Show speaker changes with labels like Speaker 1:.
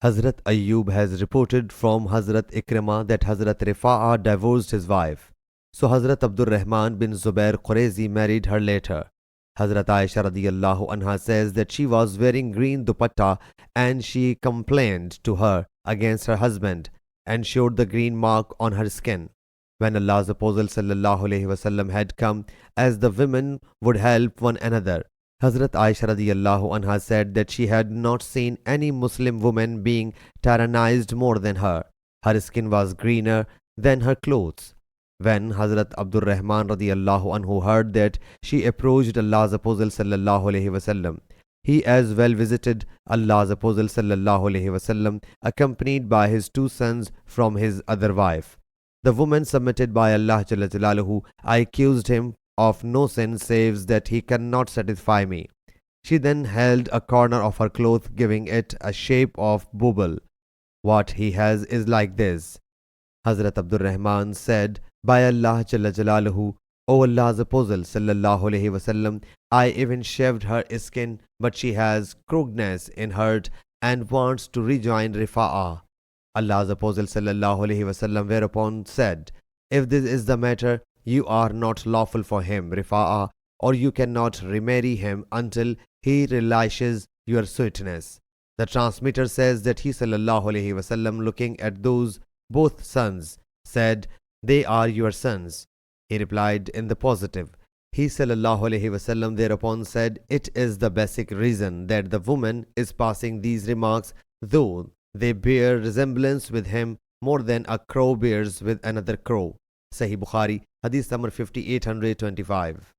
Speaker 1: Hazrat Ayyub has reported from Hazrat Ikrimah that Hazrat Rifa'a divorced his wife. So Hazrat Abdul Rahman bin Zubair Qurayzi married her later. Hazrat Aisha radiyallahu anha says that she was wearing green dupatta and she complained to her against her husband and showed the green mark on her skin. When Allah's Apostle sallallahu alaihi wasallam had come, as the women would help one another, Hazrat Aisha radiyallahu anha said that she had not seen any Muslim woman being tyrannized more than her. Her skin was greener than her clothes. When Hazrat Abdul Rahman radiyallahu anhu heard that, she approached Allah's Apostle sallallahu alaihi wasallam. He as well visited Allah's Apostle sallallahu alaihi wasallam, accompanied by his two sons from his other wife. The woman submitted by Allah Jalla Jalaluhu. I accused him of no sin saves that he cannot satisfy me. She then held a corner of her cloth, giving it a shape of bubble. What he has is like this. Hazrat Abdul Rahman said, by Allah Jalla Jalaluhu, O Allah's Apostle sallallahu alaihi wasallam, I even shaved her skin, but she has crookedness in her and wants to rejoin Rifa'ah. Allah's Apostle sallallahu alaihi wasallam whereupon said, if this is the matter, you are not lawful for him, Rifa'ah, or you cannot remarry him until he relishes your sweetness. The transmitter says that he sallallahu alaihi wasallam, looking at those both sons, said, they are your sons. He replied in the positive. He sallallahu alaihi wasallam thereupon said, it is the basic reason that the woman is passing these remarks, though they bear resemblance with him more than a crow bears with another crow. Sahih Bukhari, Hadith number 5825.